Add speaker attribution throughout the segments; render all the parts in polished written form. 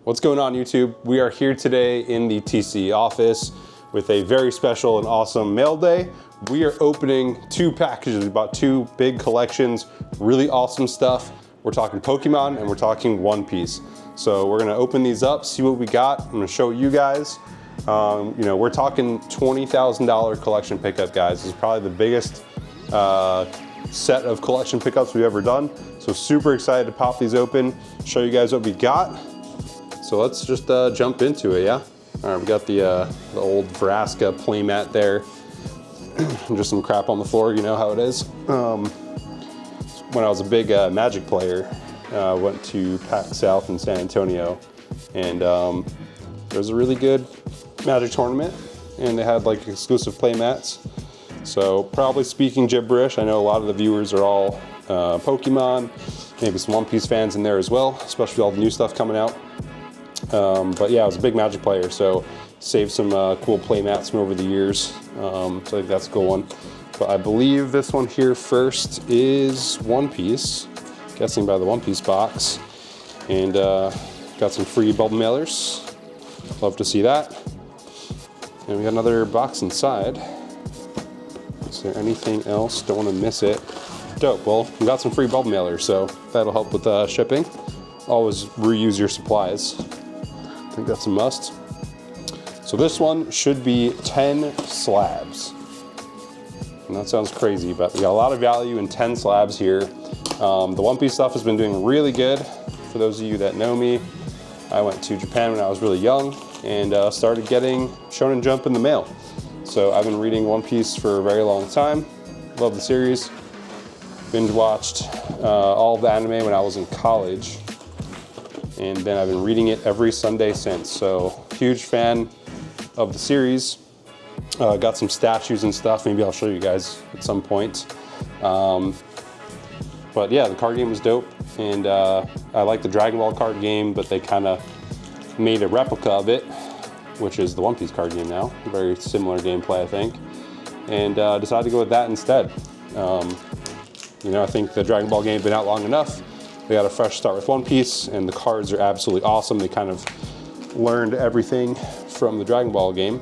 Speaker 1: What's going on, YouTube? We are here today in the TC office with a very special and awesome mail day. We are opening two packages. We bought two big collections, really awesome stuff. We're talking Pokemon and we're talking One Piece. So we're gonna open these up, see what we got. I'm gonna show you guys. We're talking $20,000 collection pickup, guys. This is probably the biggest set of collection pickups we've ever done. So super excited to pop these open, show you guys what we got. So let's just jump into it, yeah? All right, we got the old Vraska playmat there. Just some crap on the floor, you know how it is. When I was a big Magic player, I went to PAX South in San Antonio, and there was a really good Magic tournament, and they had like exclusive playmats. So probably speaking gibberish, I know a lot of the viewers are all Pokemon, maybe some One Piece fans in there as well, especially with all the new stuff coming out. But yeah, I was a big Magic player, so saved some cool playmats from over the years. So I think that's a cool one. But I believe this one here first is One Piece, guessing by the One Piece box. And got some free bubble mailers. Love to see that. And we got another box inside. Is there anything else? Don't want to miss it. Dope. Well, we got some free bubble mailers, so that'll help with shipping. Always reuse your supplies. I think that's a must. So this one should be 10 slabs. And that sounds crazy, but we got a lot of value in 10 slabs here. The One Piece stuff has been doing really good. For those of you that know me, I went to Japan when I was really young and started getting Shonen Jump in the mail. So I've been reading One Piece for a very long time. Love the series. Binge watched all the anime when I was in college. And then I've been reading it every Sunday since. So huge fan of the series. Got some statues and stuff. Maybe I'll show you guys at some point. But yeah, the card game was dope. And I like the Dragon Ball card game, but they kind of made a replica of it, which is the One Piece card game now. Very similar gameplay, I think. And decided to go with that instead. I think the Dragon Ball game has been out long enough. They got a fresh start with One Piece, and the cards are absolutely awesome. They kind of learned everything from the Dragon Ball game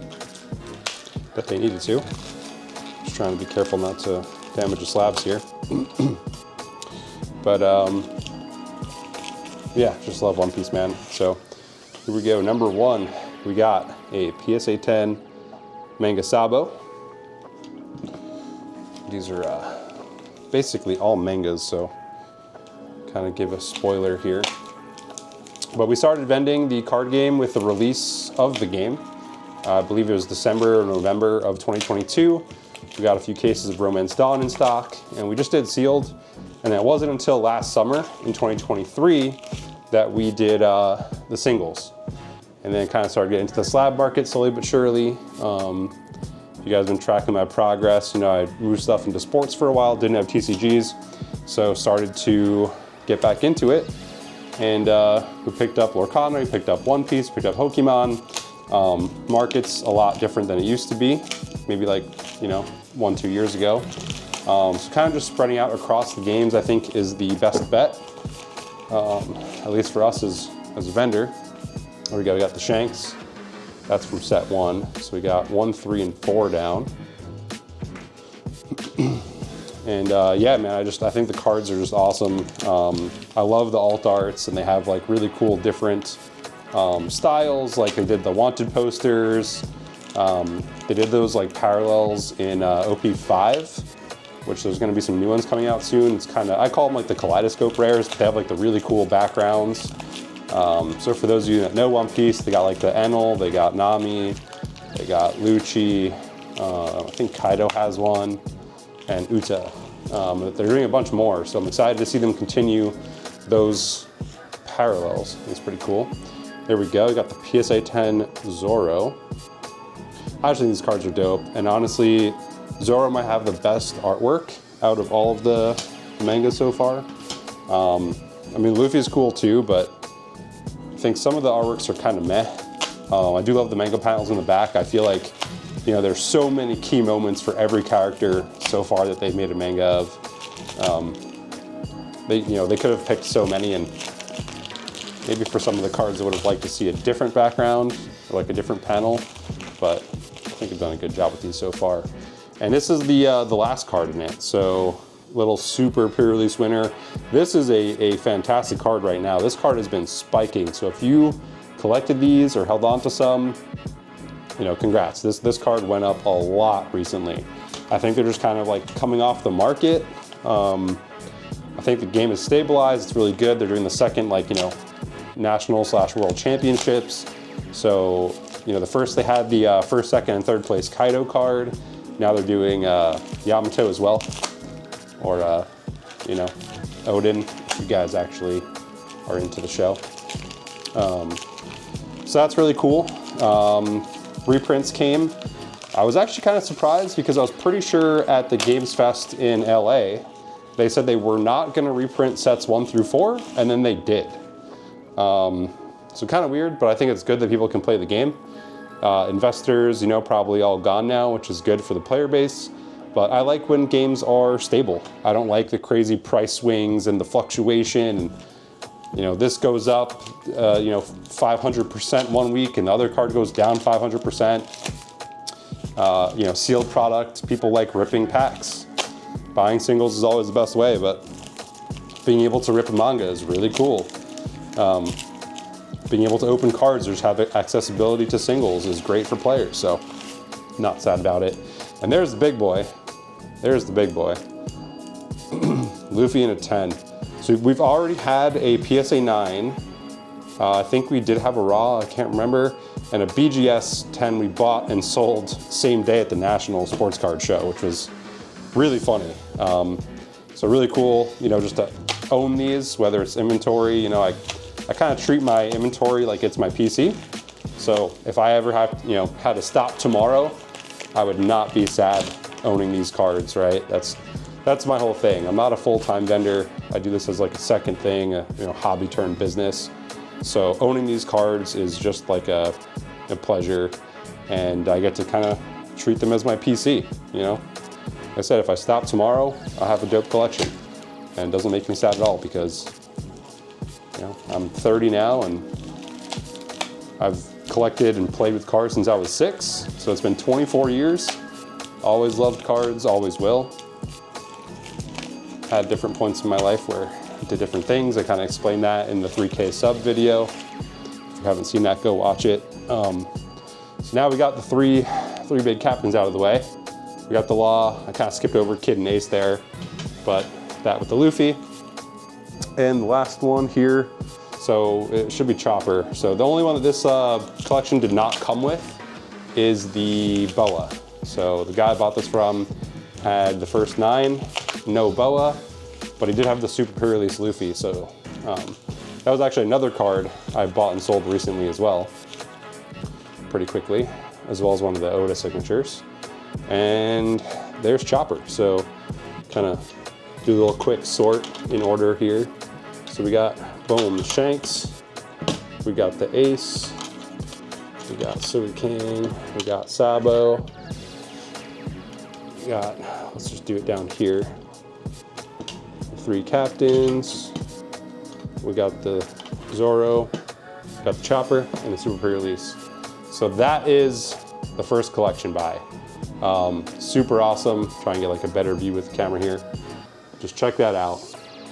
Speaker 1: that they needed to. Just trying to be careful not to damage the slabs here. But yeah, just love One Piece, man. So here we go. Number one, we got a PSA 10 Manga Sabo. These are basically all mangas, so kind of give a spoiler here. But we started vending the card game with the release of the game. I believe it was December or November of 2022. We got a few cases of Romance Dawn in stock, and we just did sealed. And it wasn't until last summer in 2023 that we did the singles. And then kind of started getting into the slab market slowly but surely. If you guys have been tracking my progress, I moved stuff into sports for a while, didn't have TCGs. So started to get back into it. And we picked up Lorcana, we picked up One Piece, picked up Pokemon. Market's a lot different than it used to be, maybe like, 1-2 years ago. So kind of just spreading out across the games, I think, is the best bet, at least for us as a vendor. We got the Shanks. That's from set 1. So we got 1, 3, and 4 down. And yeah, man, I think the cards are just awesome. I love the alt arts, and they have like really cool different styles. Like they did the Wanted posters. They did those like parallels in OP5, which there's going to be some new ones coming out soon. It's kind of, I call them like the kaleidoscope rares. They have like the really cool backgrounds. So for those of you that know One Piece, they got like the Enel, they got Nami, they got Lucci. I think Kaido has one. And Uta. They're doing a bunch more, so I'm excited to see them continue those parallels. It's pretty cool. There we go, we got the PSA 10 Zoro. I just think these cards are dope, and honestly, Zoro might have the best artwork out of all of the mangas so far. Luffy's cool too, but I think some of the artworks are kind of meh. I do love the manga panels in the back. I feel like there's so many key moments for every character so far that they've made a manga of. They could have picked so many and Maybe for some of the cards I would have liked to see a different background, or like a different panel, but I think I've done a good job with these so far. And this is the last card in it, so little super pre-release winner. This is a fantastic card right now. This card has been spiking, so if you collected these or held on to some, you know, congrats. This card went up a lot recently. I think they're just kind of like coming off the market. I think the game is stabilized, it's really good. They're doing the second, like, you know, national/world championships. So, you know, they had the first, second, and third place Kaido card. Now they're doing Yamato as well. Or, you know, Odin, if you guys actually are into the show. So that's really cool. Reprints came. I was actually kind of surprised because I was pretty sure at the Games Fest in LA, they said they were not going to reprint sets 1 through 4, and then they did. So kind of weird, but I think it's good that people can play the game. Investors, you know, probably all gone now, which is good for the player base. But I like when games are stable. I don't like the crazy price swings and the fluctuation. And, you know, this goes up, you know, 500% one week, and the other card goes down 500%. You know, sealed product, people like ripping packs. Buying singles is always the best way, but being able to rip a manga is really cool. Being able to open cards or just have accessibility to singles is great for players, so not sad about it. And there's the big boy. There's the big boy. Luffy in a 10. So we've already had a PSA 9. I think we did have a Raw, I can't remember. And a BGS 10 we bought and sold same day at the National Sports Card Show, which was really funny. So really cool, you know, just to own these, whether it's inventory. You know, I kind of treat my inventory like it's my PC. So if I ever have, you know, had to stop tomorrow, I would not be sad owning these cards, right? That's my whole thing. I'm not a full-time vendor. I do this as like a second thing, you know, hobby turned business. So owning these cards is just like a pleasure, and I get to kind of treat them as my PC, you know? Like I said, if I stop tomorrow, I'll have a dope collection, and it doesn't make me sad at all because, you know, I'm 30 now and I've collected and played with cards since I was 6, so it's been 24 years. Always loved cards, always will. Had different points in my life where I did different things. I kind of explained that in the 3K sub video. If you haven't seen that, go watch it. So now we got the three big captains out of the way. We got the Law. I kind of skipped over Kid and Ace there, but that with the Luffy. And the last one here, so it should be Chopper. So the only one that this collection did not come with is the Boa. So the guy I bought this from had the first 9, no Boa, but he did have the super pre-release Luffy. So that was actually another card I bought and sold recently as well, pretty quickly, as well as one of the Oda signatures. And there's Chopper. So kind of do a little quick sort in order here. So we got, boom, the Shanks, we got the Ace, we got Suiking, we got Sabo, we got, let's just do it down here, 3 captains, we got the Zoro, got the Chopper, and the super pre-release. So that is the first collection buy. Super awesome. Try and get like a better view with the camera here. Just check that out.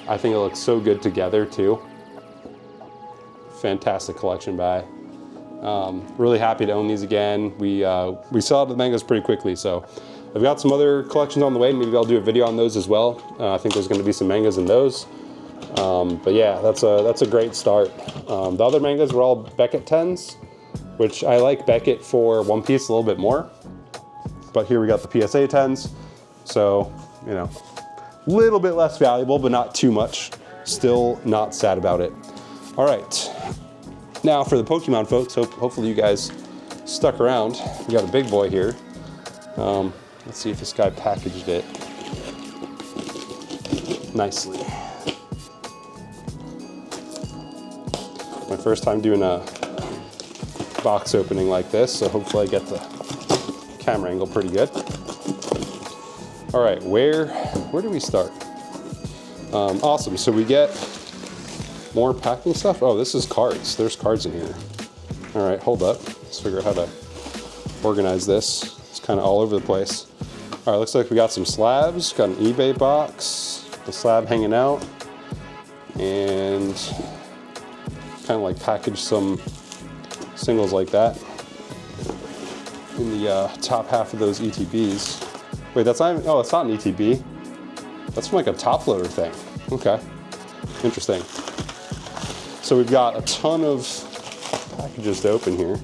Speaker 1: I think it looks so good together too. Fantastic collection buy. Really happy to own these again. We saw the mangas pretty quickly, so I've got some other collections on the way. Maybe I'll do a video on those as well. I think there's going to be some mangas in those. But yeah, that's a great start. The other mangas were all Beckett 10s, which I like Beckett for One Piece a little bit more. But here we got the PSA 10s, so, you know, a little bit less valuable, but not too much. Still not sad about it. All right, now for the Pokemon folks, hopefully you guys stuck around. We got a big boy here. Let's see if this guy packaged it nicely. My first time doing a box opening like this, so hopefully I get the camera angle pretty good. All right, where do we start? Awesome, so we get More packing stuff. Oh, this is cards. There's cards in here. All right, hold up. Let's figure out how to organize this. It's kind of all over the place. All right, looks like we got some slabs. Got an eBay box. The slab hanging out. And kind of like package some singles like that in the top half of those ETBs. Wait, that's not even, oh, it's not an ETB. That's from like a top loader thing. Okay, interesting. So we've got a ton of packages to open here.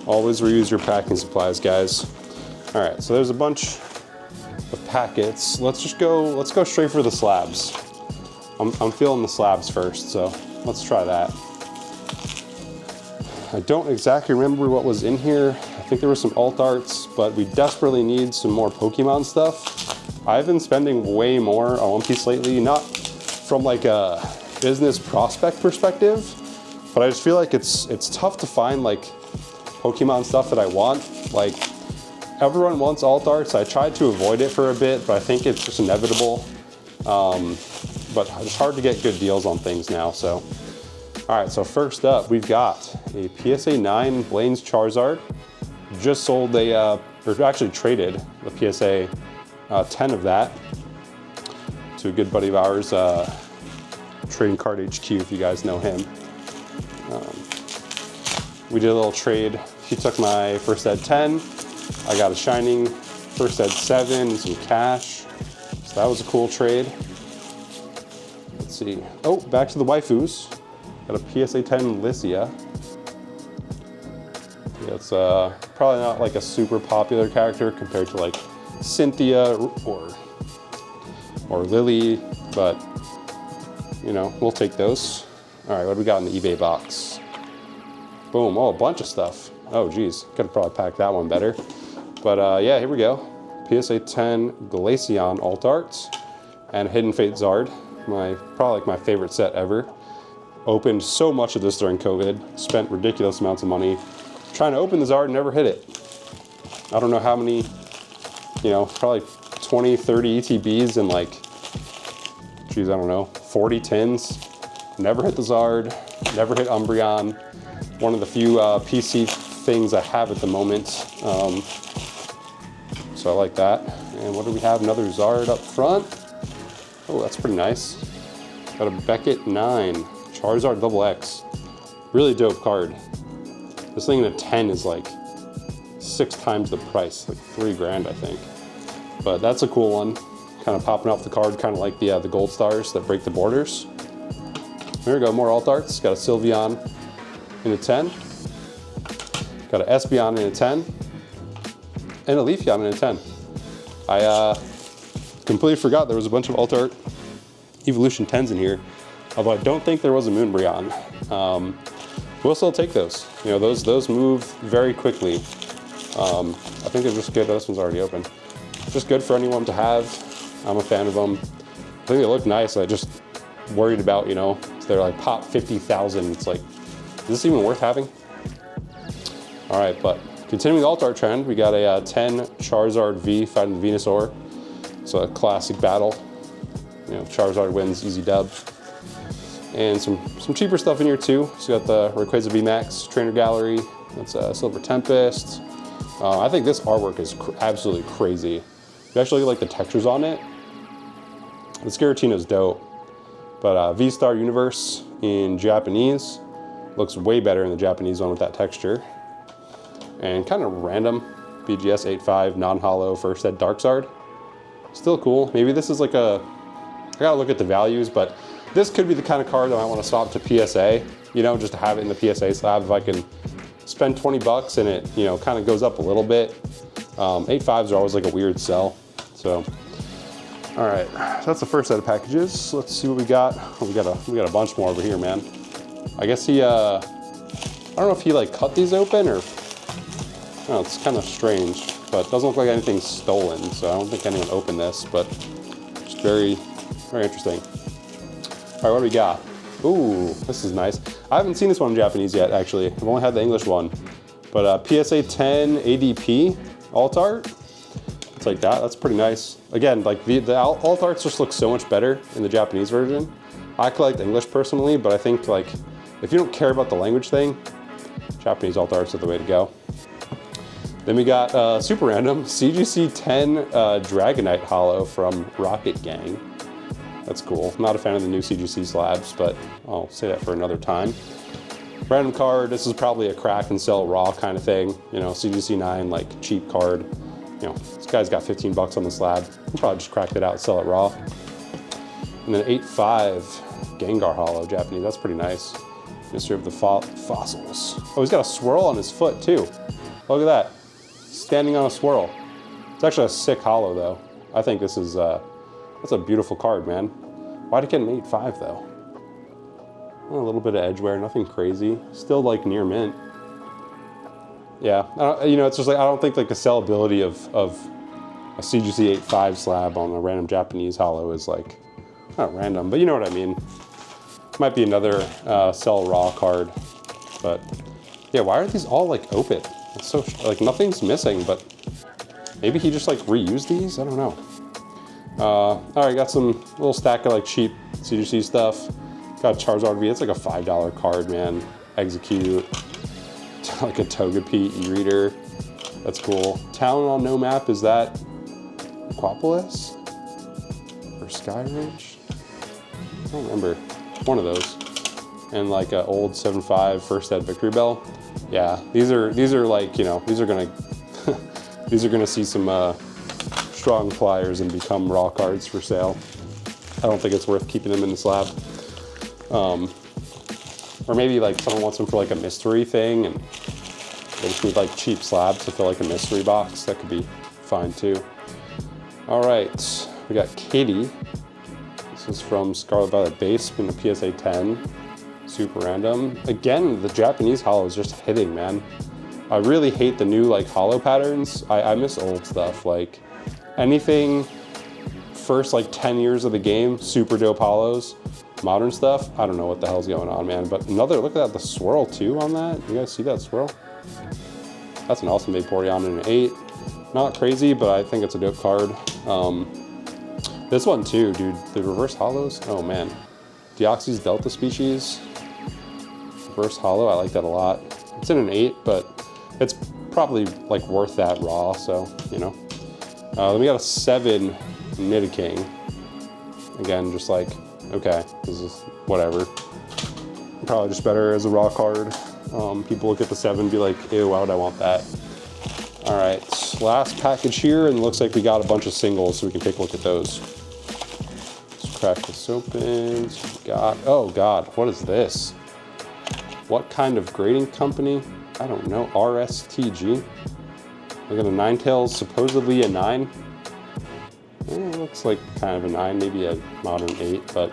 Speaker 1: Always reuse your packing supplies, guys. All right, so there's a bunch of packets. Let's go straight for the slabs. I'm feeling the slabs first, so let's try that. I don't exactly remember what was in here. I think there were some alt arts, but we desperately need some more Pokemon stuff. I've been spending way more on One Piece lately, not from like a business prospect perspective, but I just feel like it's tough to find like Pokemon stuff that I want. Like everyone wants alt arts. I tried to avoid it for a bit, but I think it's just inevitable. But it's hard to get good deals on things now, so. All right, so first up, we've got a PSA 9 Blaine's Charizard. Just sold or actually traded the PSA 10 of that to a good buddy of ours, Trading Card HQ, if you guys know him. We did a little trade. He took my first ed 10. I got a Shining first ed 7 and some cash. So that was a cool trade. Let's see. Oh, back to the waifus. Got a PSA 10 Lycia. Yeah, it's probably not like a super popular character compared to like Cynthia or Lily, but you know, we'll take those. All right, what do we got in the eBay box? Boom, oh, a bunch of stuff. Oh geez, could have probably packed that one better. But yeah, here we go. PSA 10 Glaceon Alt Arts and Hidden Fate Zard. Probably like my favorite set ever. Opened so much of this during COVID, spent ridiculous amounts of money trying to open the Zard and never hit it. I don't know how many, you know, probably 20, 30 ETBs and like, geez, I don't know, 40 tins. Never hit the Zard, never hit Umbreon. One of the few PC things I have at the moment. So I like that. And what do we have? Another Zard up front. Oh, that's pretty nice. Got a Beckett 9. Charizard Double X. Really dope card. This thing in a 10 is like 6 times the price, like $3 I think. But that's a cool one. Kind of popping off the card, kind of like the gold stars that break the borders. There we go, more alt arts. Got a Sylveon in a 10. Got a Espeon in a 10. And a Leafeon in a 10. I completely forgot there was a bunch of alt art Evolution 10s in here. Although I don't think there was a Moonbreon. We'll still take those. You know, those move very quickly. I think they're just good. This one's already open. Just good for anyone to have. I'm a fan of them. I think they look nice. I just worried about, you know, they're like pop 50,000. It's like, is this even worth having? All right, but continuing the alt art trend, we got a 10 Charizard V fighting the Venusaur. It's a classic battle. You know, Charizard wins, easy dub. And some cheaper stuff in here too. So you got the Rayquaza VMAX Trainer Gallery. That's a Silver Tempest. I think this artwork is absolutely crazy. If you actually look at like the textures on it, the Scaratina's dope. But V-Star Universe in Japanese looks way better in the Japanese one with that texture. And kind of random BGS 85 non-holo first ed Darkzard. Still cool. Maybe this is like I gotta look at the values, but this could be the kind of card that I want to swap to PSA, you know, just to have it in the PSA slab. If I can spend 20 bucks and it, you know, kind of goes up a little bit. 8.5s are always like a weird sell. So, all right, so that's the first set of packages. Let's see what we got. Oh, we got a bunch more over here, man. I guess he, I don't know if he like cut these open or, I don't know, it's kind of strange, but it doesn't look like anything's stolen. So I don't think anyone opened this, but it's very, very interesting. All right, what do we got? Ooh, this is nice. I haven't seen this one in Japanese yet, actually. I've only had the English one. But PSA 10 ADP alt art. It's like that. That's pretty nice. Again, like the alt arts just look so much better in the Japanese version. I collect English personally, but I think like if you don't care about the language thing, Japanese alt arts are the way to go. Then we got super random CGC 10 Dragonite Holo from Rocket Gang. That's cool. Not a fan of the new CGC slabs, but I'll say that for another time. Random card. This is probably a crack and sell raw kind of thing. You know, CGC 9 like cheap card. You know, this guy's got 15 bucks on the slab. He'll probably just crack it out and sell it raw. And then 8.5 Gengar Holo Japanese. That's pretty nice. Mystery of the Fossils. Oh, he's got a swirl on his foot too. Look at that. Standing on a swirl. It's actually a sick holo though. I think this is, that's a beautiful card, man. Why'd it get an 8.5 though? A little bit of edge wear, nothing crazy. Still like near mint. Yeah, you know, it's just like, I don't think like the sellability of a CGC 8.5 slab on a random Japanese holo is like, not random, but you know what I mean. Might be another sell raw card, but yeah, why are these all like open? It's so, like nothing's missing, but maybe he just like reused these? I don't know. All right, got some little stack of like cheap CGC stuff. Got Charizard V, it's like a $5 card, man. Execute, like a Togepi e-reader. That's cool. Talon on no map, is that Aquapolis? Or Skyridge? I don't remember. One of those. And like an old 7.5 First Ed Victory Bell. Yeah, these are like, you know, these are gonna these are gonna see some strong flyers and become raw cards for sale. I don't think it's worth keeping them in the slab. Or maybe like someone wants them for like a mystery thing and they just need like cheap slabs to fill like a mystery box. That could be fine too. All right, we got Katie. This is from Scarlet Violet Base, been a PSA 10. Super random. Again, the Japanese holo is just hitting, man. I really hate the new like holo patterns. I miss old stuff. Like anything first like 10 years of the game, super dope holos. Modern stuff, I don't know what the hell's going on, man. But another, look at that, the swirl too on that. You guys see that swirl? That's an awesome Vaporeon in an 8. Not crazy, but I think it's a dope card. This one too, dude, the reverse holos, oh man. Deoxys Delta Species. Reverse holo, I like that a lot. It's in an 8, but it's probably like worth that raw, so, you know. Then we got a 7 Nidoking. Again, just like, okay, this is whatever. Probably just better as a raw card. People look at the 7 and be like, ew, why would I want that? All right, last package here, and it looks like we got a bunch of singles, so we can take a look at those. Let's crack this open. Oh God, what is this? What kind of grading company? I don't know, RSTG. Look at the Ninetales, supposedly a 9. It looks like kind of a 9, maybe a modern 8, but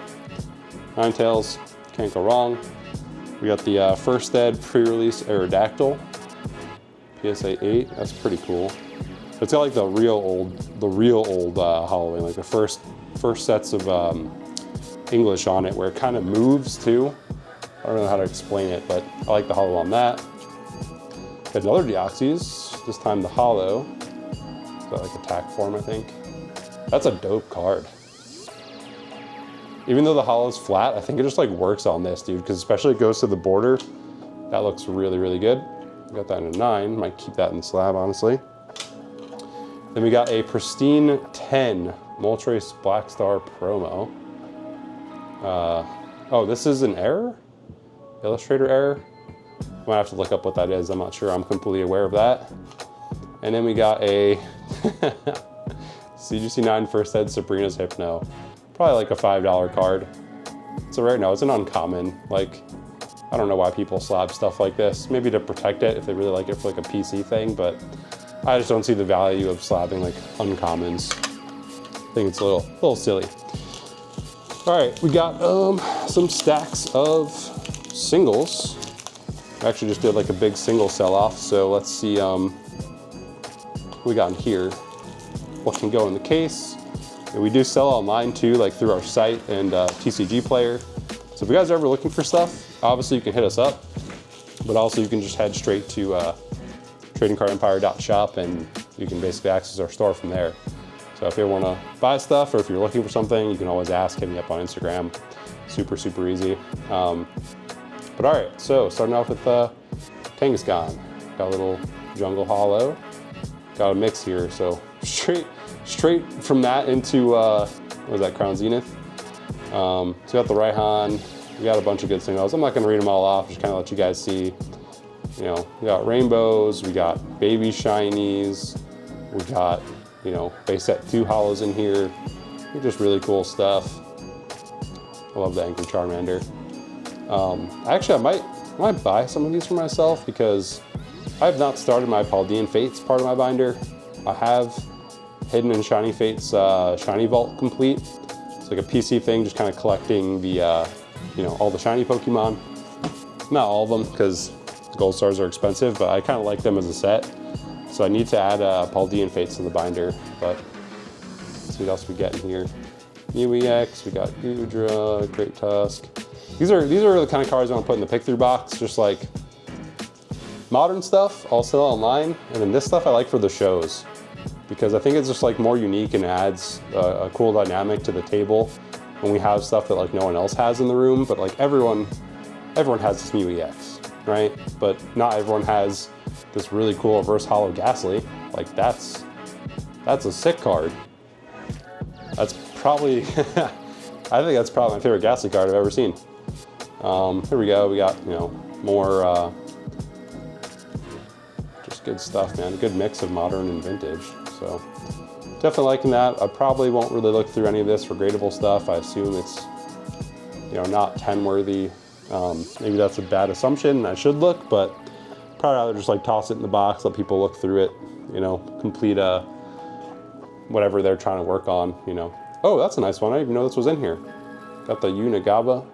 Speaker 1: Ninetales, can't go wrong. We got the First Ed pre-release Aerodactyl, PSA 8, that's pretty cool. It's got like the real old holoing, like the first sets of English on it, where it kind of moves too. I don't know how to explain it, but I like the holo on that. Got another Deoxys, this time the holo. Got like attack form, I think. That's a dope card. Even though the holo's flat, I think it just like works on this, dude, because especially it goes to the border. That looks really, really good. Got that in a 9, might keep that in the slab, honestly. Then we got a pristine 10 Moltres Blackstar promo. Oh, this is an error? Illustrator error? I might have to look up what that is. I'm not sure. I'm completely aware of that. And then we got a CGC 9 First Ed Sabrina's Hypno. Probably like a $5 card. So right now it's an uncommon. Like, I don't know why people slab stuff like this. Maybe to protect it if they really like it for like a PC thing, but I just don't see the value of slabbing like uncommons. I think it's a little silly. All right, we got some stacks of singles. I actually just did like a big single sell-off, so let's see what we got in here. What can go in the case. And we do sell online too, like through our site and TCG Player. So if you guys are ever looking for stuff, obviously you can hit us up, but also you can just head straight to tradingcardempire.shop and you can basically access our store from there. So if you want to buy stuff or if you're looking for something, you can always ask, hit me up on Instagram. super, super easy. But all right, so starting off with Kangaskhan. Got a little jungle hollow. Got a mix here, so straight from that into, what was that, Crown Zenith? So we got the Raihan, we got a bunch of good singles. I'm not gonna read them all off, just kind of let you guys see. You know, we got rainbows, we got baby shinies, we got, you know, base set 2 hollows in here. Just really cool stuff. I love the Angry Charmander. Actually, I might buy some of these for myself because I have not started my Paldean Fates part of my binder. I have Hidden and Shiny Fates Shiny Vault complete. It's like a PC thing, just kind of collecting the, you know, all the shiny Pokemon. Not all of them because Gold Stars are expensive, but I kind of like them as a set. So I need to add Paldean Fates to the binder, but let's see what else we get in here. UEX, we got Goodra, Great Tusk. These are the kind of cards I want to put in the pick through box, just like modern stuff I'll sell online, and then this stuff I like for the shows because I think it's just like more unique and adds a cool dynamic to the table when we have stuff that like no one else has in the room, but like everyone has this Mew EX, right? But not everyone has this really cool reverse hollow Ghastly. Like that's a sick card. That's probably, I think that's probably my favorite Ghastly card I've ever seen. Here we go, we got, you know, more, just good stuff, man. A good mix of modern and vintage, so definitely liking that. I probably won't really look through any of this for gradable stuff. I assume it's, you know, not 10 worthy. Maybe that's a bad assumption. I should look, but probably rather just like toss it in the box, let people look through it, you know, complete whatever they're trying to work on, you know. Oh, that's a nice one. I didn't even know this was in here. Got the Unigaba,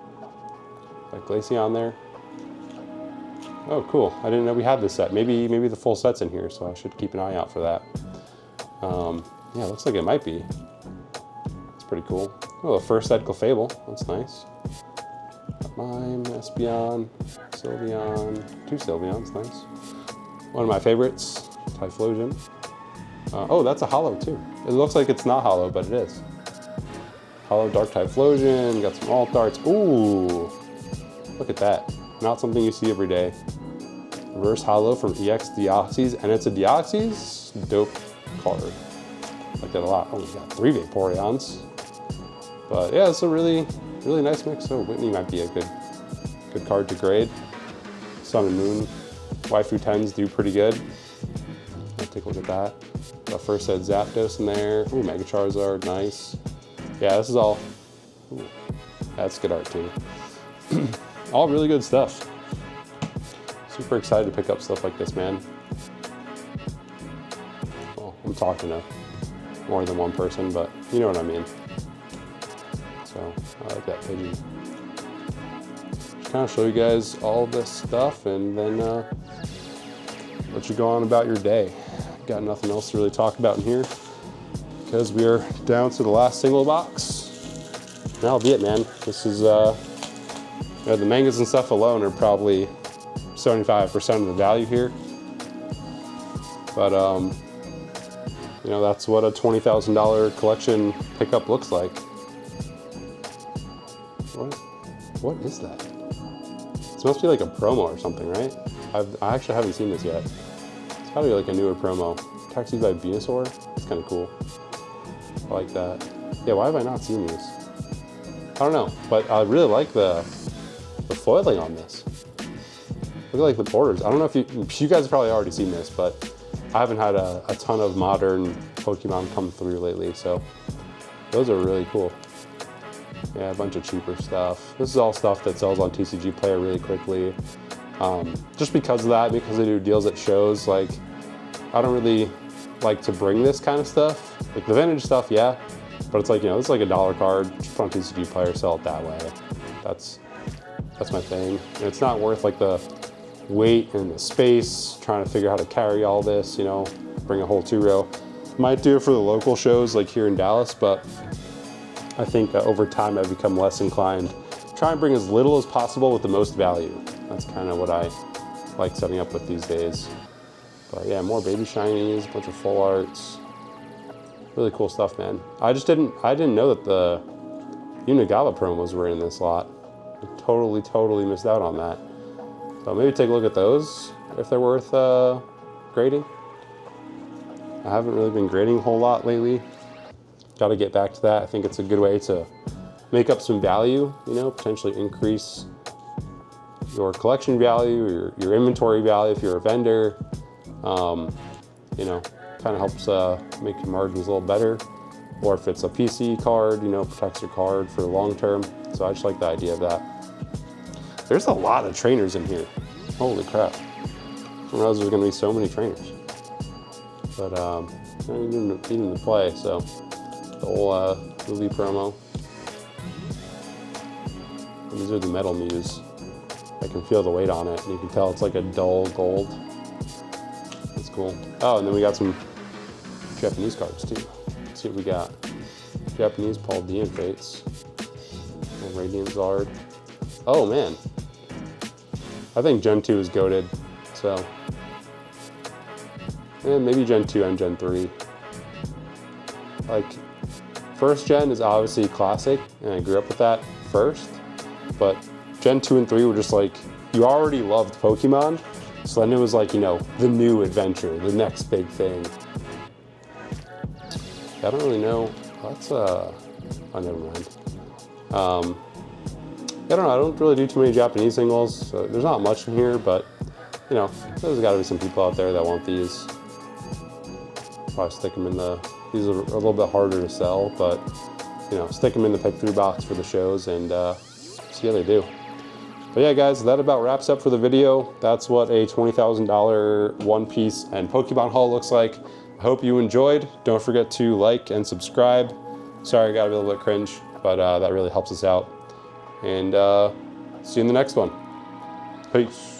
Speaker 1: got Glaceon there. Oh, cool. I didn't know we had this set. Maybe the full set's in here, so I should keep an eye out for that. Yeah, looks like it might be. It's pretty cool. Oh, the first set Clefable. That's nice. Got Mime, Espeon, Sylveon, 2 Sylveons, nice. One of my favorites, Typhlosion. Oh, that's a hollow too. It looks like it's not hollow, but it is. Hollow Dark Typhlosion, got some alt darts. Ooh, look at that. Not something you see every day. Reverse hollow from EX Deoxys, and it's a Deoxys? Dope card. Like that a lot. Oh, we got 3 Vaporeons. But yeah, it's a really nice mix. So Whitney might be a good card to grade. Sun and Moon. Waifu 10s do pretty good. I'll take a look at that. Got first set Zapdos in there. Ooh, Mega Charizard, nice. Yeah, this is all, ooh, that's good art too. All really good stuff. Super excited to pick up stuff like this, man. Well, I'm talking to more than one person, but you know what I mean. So I like that Pidgey. Just kind of show you guys all this stuff and then let you go on about your day. Got nothing else to really talk about in here because we are down to the last single box. That'll be it, man. This is, you know, the mangas and stuff alone are probably 75% of the value here. But, you know, that's what a $20,000 collection pickup looks like. What is that? This must be like a promo or something, right? I actually haven't seen this yet. It's probably like a newer promo. Taxied by Venusaur. It's kind of cool. I like that. Yeah, why have I not seen these? I don't know, but I really like the foiling on this. Look at like the borders. I don't know if you guys have probably already seen this, but I haven't had a ton of modern Pokemon come through lately, so those are really cool. Yeah, a bunch of cheaper stuff. This is all stuff that sells on TCG Player really quickly. Just because of that, because they do deals at shows, like, I don't really like to bring this kind of stuff. Like the vintage stuff, yeah, but it's like, you know, it's like a $1 card, just on TCG Player, sell it that way. That's my thing. And it's not worth like the weight and the space, trying to figure out how to carry all this, you know, bring a whole 2-row. Might do it for the local shows like here in Dallas, but I think over time I've become less inclined. Try and bring as little as possible with the most value. That's kind of what I like setting up with these days. But yeah, more baby shinies, a bunch of full arts. Really cool stuff, man. I didn't know that Unigaba promos were in this lot. I totally missed out on that. So maybe take a look at those if they're worth grading. I haven't really been grading a whole lot lately. Got to get back to that. I think it's a good way to make up some value, you know, potentially increase your collection value, or your inventory value if you're a vendor. You know, kind of helps make your margins a little better. Or if it's a PC card, you know, protects your card for the long term. So I just like the idea of that. There's a lot of trainers in here. Holy crap. I didn't realize there's gonna be so many trainers. But I need them to play, so the whole movie promo. And these are the Metal Muse. I can feel the weight on it, and you can tell it's like a dull gold. That's cool. Oh, and then we got some Japanese cards too. Let's see what we got. Japanese Paul Dean Fates. And Radiant Zard. Oh man. I think Gen 2 is goated, so. And maybe Gen 2 and Gen 3. Like, first gen is obviously classic, and I grew up with that first, but Gen 2 and 3 were just like, you already loved Pokemon, so then it was like, you know, the new adventure, the next big thing. I don't really know. That's, oh, never mind. I don't know, I don't really do too many Japanese singles, so there's not much in here, but, you know, there's gotta be some people out there that want these. Probably stick them in the, these are a little bit harder to sell, but, you know, stick them in the pick through box for the shows and see how they do. But yeah, guys, that about wraps up for the video. That's what a $20,000 One Piece and Pokemon haul looks like. I hope you enjoyed. Don't forget to like and subscribe. Sorry, I got a little bit cringe, but that really helps us out. And see you in the next one. Peace.